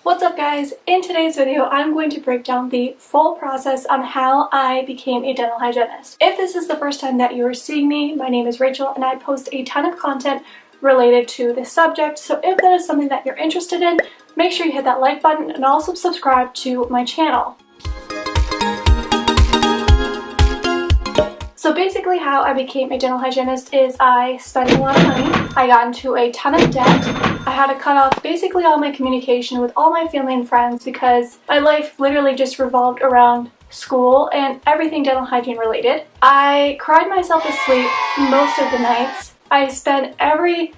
What's up guys? In today's video, I'm going to break down the full process on how I became a dental hygienist. If this is the first time that you are seeing me, my name is Rachel and I post a ton of content related to this subject, so if that is something that you're interested in, make sure you hit that like button and also subscribe to my channel. So basically how I became a dental hygienist is I spent a lot of money, I got into a ton of debt, I had to cut off basically all my communication with all my family and friends because my life literally just revolved around school and everything dental hygiene related. I cried myself to sleep most of the nights. I spent every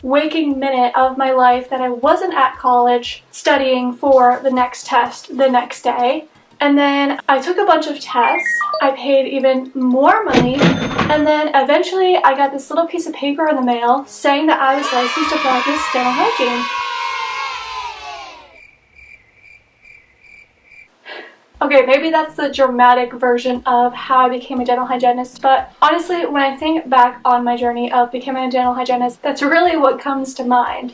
waking minute of my life that I wasn't at college studying for the next test the next day. And then I took a bunch of tests, I paid even more money, and then eventually I got this little piece of paper in the mail saying that I was licensed to practice dental hygiene. Okay, maybe that's the dramatic version of how I became a dental hygienist, but honestly, when I think back on my journey of becoming a dental hygienist, that's really what comes to mind.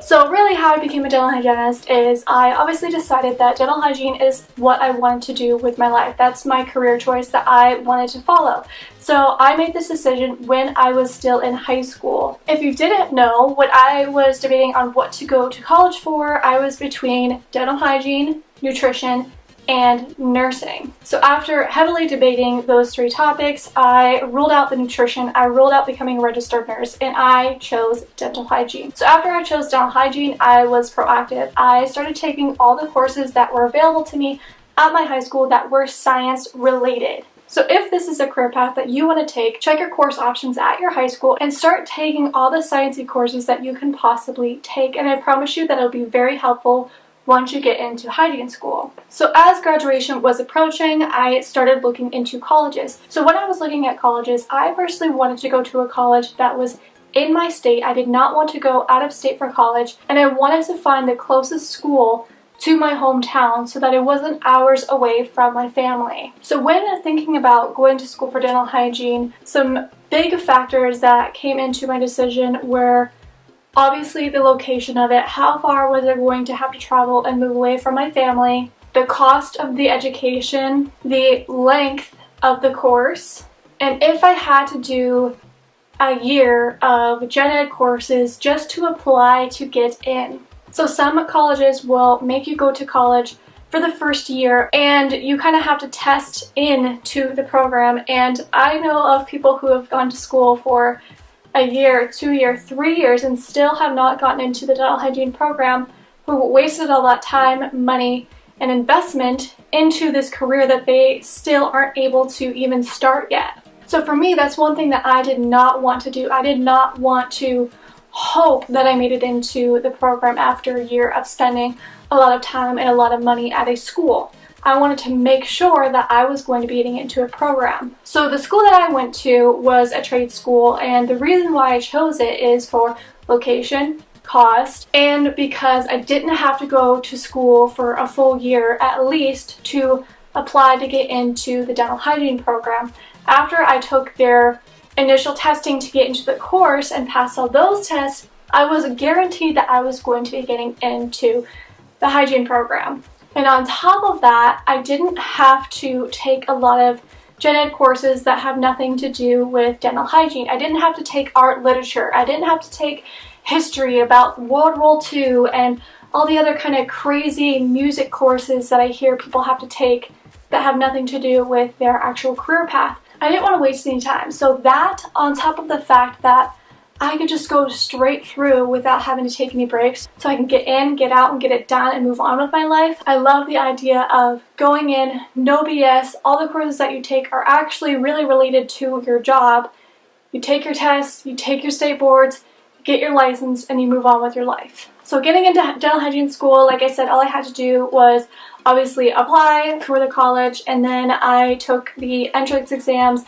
So really how I became a dental hygienist is I obviously decided that dental hygiene is what I wanted to do with my life. That's my career choice that I wanted to follow. So I made this decision when I was still in high school. If you didn't know, when I was debating on what to go to college for, I was between dental hygiene, nutrition, and nursing. So after heavily debating those three topics, I ruled out the nutrition, I ruled out becoming a registered nurse, and I chose dental hygiene. So after I chose dental hygiene, I was proactive. I started taking all the courses that were available to me at my high school that were science related. So if this is a career path that you want to take, check your course options at your high school and start taking all the sciencey courses that you can possibly take, and I promise you that it'll be very helpful once you get into hygiene school. So as graduation was approaching, I started looking into colleges. So when I was looking at colleges, I personally wanted to go to a college that was in my state. I did not want to go out of state for college, and I wanted to find the closest school to my hometown so that it wasn't hours away from my family. So when thinking about going to school for dental hygiene, some big factors that came into my decision were obviously the location of it, how far was I going to have to travel and move away from my family, the cost of the education, the length of the course, and if I had to do a year of gen ed courses just to apply to get in. So some colleges will make you go to college for the first year and you kind of have to test into the program, and I know of people who have gone to school for a year, 2 years, 3 years and still have not gotten into the dental hygiene program, who wasted all that time, money, and investment into this career that they still aren't able to even start yet. So for me, that's one thing that I did not want to do. I did not want to hope that I made it into the program after a year of spending a lot of time and a lot of money at a school. I wanted to make sure that I was going to be getting into a program. So the school that I went to was a trade school, and the reason why I chose it is for location, cost, and because I didn't have to go to school for a full year at least to apply to get into the dental hygiene program. After I took their initial testing to get into the course and pass all those tests, I was guaranteed that I was going to be getting into the hygiene program. And on top of that, I didn't have to take a lot of gen ed courses that have nothing to do with dental hygiene. I didn't have to take art literature. I didn't have to take history about World War II and all the other kind of crazy music courses that I hear people have to take that have nothing to do with their actual career path. I didn't want to waste any time. So that, on top of the fact that I could just go straight through without having to take any breaks, so I can get in, get out, and get it done and move on with my life. I love the idea of going in, no BS. All the courses that you take are actually really related to your job. You take your tests, you take your state boards, get your license, and you move on with your life. So getting into dental hygiene school, like I said, all I had to do was obviously apply for the college, and then I took the entrance exams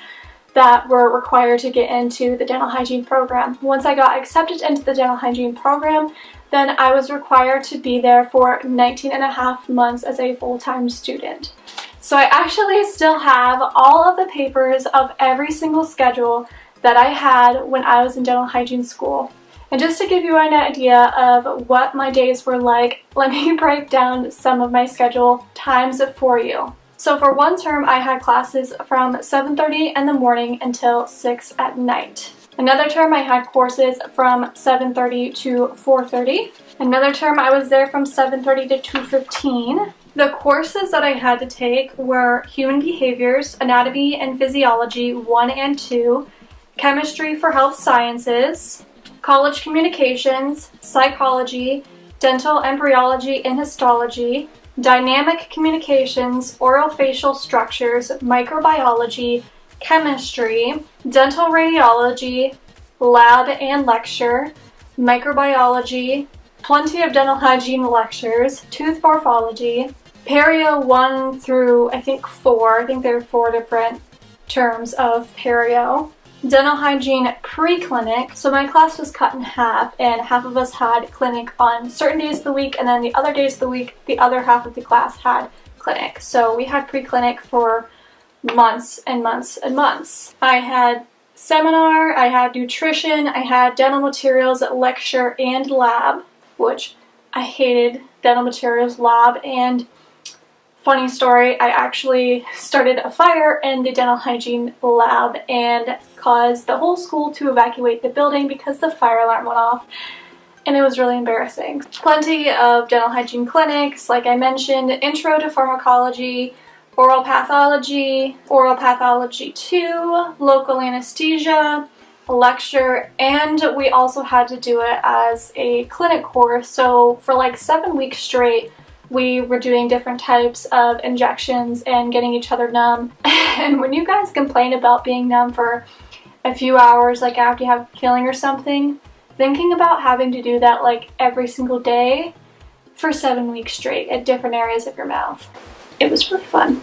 that were required to get into the dental hygiene program. Once I got accepted into the dental hygiene program, then I was required to be there for 19 and a half months as a full-time student. So I actually still have all of the papers of every single schedule that I had when I was in dental hygiene school. And just to give you an idea of what my days were like, let me break down some of my schedule times for you. So for one term, I had classes from 7:30 in the morning until 6 at night. Another term, I had courses from 7:30 to 4:30. Another term, I was there from 7:30 to 2:15. The courses that I had to take were Human Behaviors, Anatomy and Physiology 1 and 2, Chemistry for Health Sciences, College Communications, Psychology, Dental Embryology and Histology, Dynamic Communications, Orofacial Structures, Microbiology, Chemistry, Dental Radiology, Lab and Lecture, Microbiology, plenty of dental hygiene lectures, Tooth Morphology, Perio 1 through I think 4, I think there are 4 different terms of perio, Dental Hygiene Pre-Clinic. So my class was cut in half, and half of us had clinic on certain days of the week, and then the other days of the week, the other half of the class had clinic. So we had pre-clinic for months and months and months. I had seminar, I had nutrition, I had dental materials, lecture, and lab, which I hated dental materials, lab, and funny story, I actually started a fire in the dental hygiene lab and caused the whole school to evacuate the building because the fire alarm went off, and it was really embarrassing. Plenty of dental hygiene clinics, like I mentioned, Intro to Pharmacology, Oral Pathology 2, Local Anesthesia, lecture, and we also had to do it as a clinic course. So for like 7 weeks straight, we were doing different types of injections and getting each other numb. And when you guys complain about being numb for a few hours, like after you have a feeling or something, thinking about having to do that like every single day for 7 weeks straight at different areas of your mouth, it was really fun.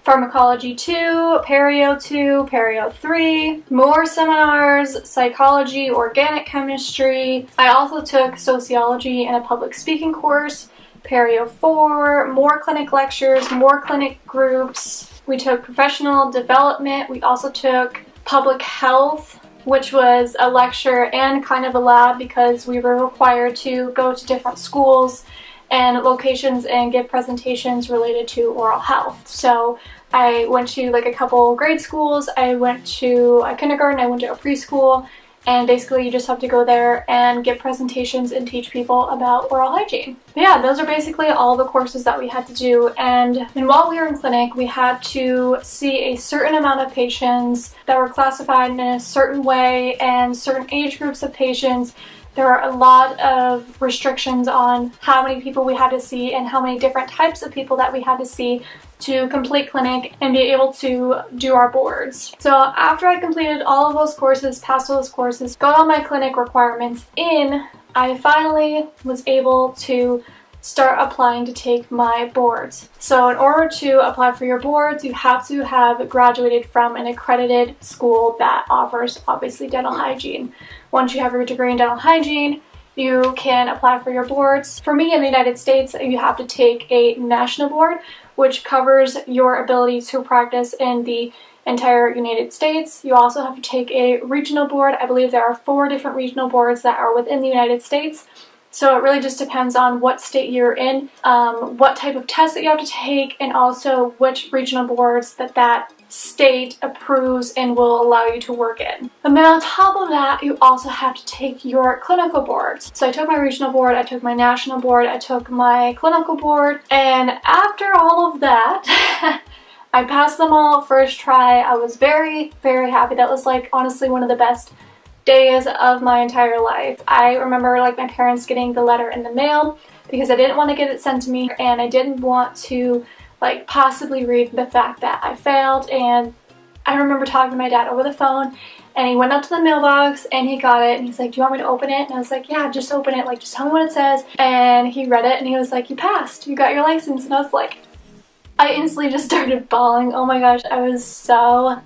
Pharmacology 2, Perio 2, Perio 3, more seminars, psychology, organic chemistry. I also took sociology and a public speaking course, Perio 4, more clinic lectures, more clinic groups. We took professional development. We also took public health, which was a lecture and kind of a lab because we were required to go to different schools and locations and give presentations related to oral health. So I went to like a couple grade schools, I went to a kindergarten, I went to a preschool, and basically you just have to go there and give presentations and teach people about oral hygiene. But yeah, those are basically all the courses that we had to do, and while we were in clinic, we had to see a certain amount of patients that were classified in a certain way and certain age groups of patients. There are a lot of restrictions on how many people we had to see and how many different types of people that we had to see to complete clinic and be able to do our boards. So after I completed all of those courses, passed all those courses, got all my clinic requirements in, I finally was able to start applying to take my boards. So in order to apply for your boards, you have to have graduated from an accredited school that offers obviously dental hygiene. Once you have your degree in dental hygiene, you can apply for your boards. For me in the United States, you have to take a national board, which covers your ability to practice in the entire United States. You also have to take a regional board. I believe there are 4 different regional boards that are within the United States. So it really just depends on what state you're in, what type of test that you have to take, and also which regional boards that state approves and will allow you to work in. And then on top of that, you also have to take your clinical boards. So I took my regional board, I took my national board, I took my clinical board, and after all of that, I passed them all first try. I was very, very happy. That was like honestly one of the best days of my entire life. I remember like my parents getting the letter in the mail because I didn't want to get it sent to me, and I didn't want to like possibly read the fact that I failed. And I remember talking to my dad over the phone, and he went up to the mailbox and he got it, and he's like, "Do you want me to open it?" And I was like, "Yeah, just open it, like just tell me what it says." And he read it and he was like, "You passed, you got your license." And I was like, I instantly just started bawling. Oh my gosh, I was so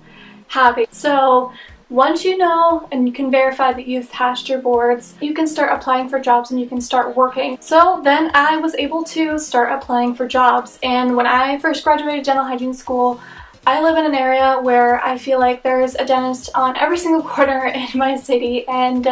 happy. So once you know and you can verify that you've passed your boards, you can start applying for jobs and you can start working. So then I was able to start applying for jobs, and when I first graduated dental hygiene school, I live in an area where I feel like there's a dentist on every single corner in my city, and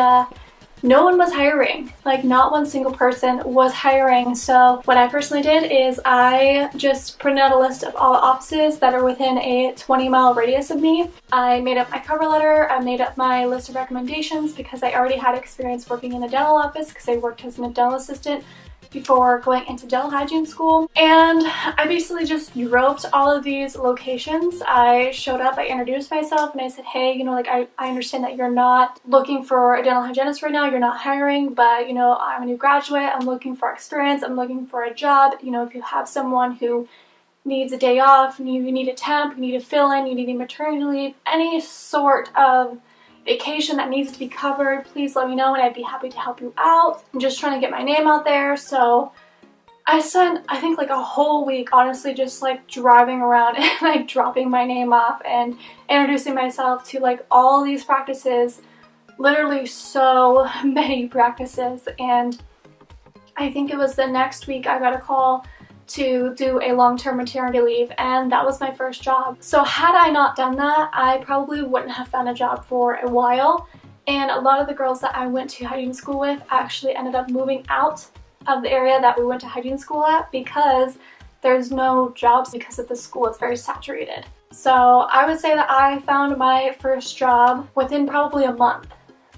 no one was hiring. Like, not one single person was hiring. So what I personally did is I just printed out a list of all the offices that are within a 20-mile radius of me. I made up my cover letter, I made up my list of recommendations because I already had experience working in a dental office because I worked as a dental assistant before going into dental hygiene school. And I basically just roped all of these locations. I showed up, I introduced myself, and I said, hey, you know, like, I understand that you're not looking for a dental hygienist right now, you're not hiring, but, you know, I'm a new graduate, I'm looking for experience, I'm looking for a job. You know, if you have someone who needs a day off, you need a temp, you need a fill-in, you need a maternity leave, any sort of vacation that needs to be covered, please let me know and I'd be happy to help you out. I'm just trying to get my name out there. So I spent, I think, like a whole week honestly just like driving around and like dropping my name off and introducing myself to like all these practices, literally so many practices. And I think it was the next week I got a call to do a long-term maternity leave, and that was my first job. So had I not done that, I probably wouldn't have found a job for a while, and a lot of the girls that I went to hygiene school with actually ended up moving out of the area that we went to hygiene school at because there's no jobs because of the school. It's very saturated. So I would say that I found my first job within probably a month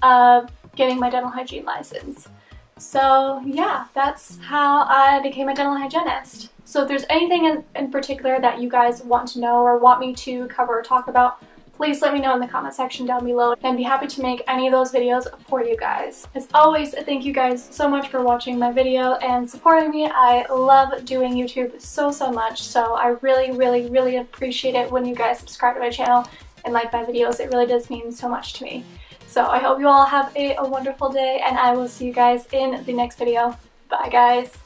of getting my dental hygiene license. So yeah, that's how I became a dental hygienist. So if there's anything in particular that you guys want to know or want me to cover or talk about, please let me know in the comment section down below, and I'd be happy to make any of those videos for you guys. As always, thank you guys so much for watching my video and supporting me. I love doing YouTube so much, so I really appreciate it when you guys subscribe to my channel and like my videos. It really does mean so much to me. So I hope you all have a wonderful day, and I will see you guys in the next video. Bye guys!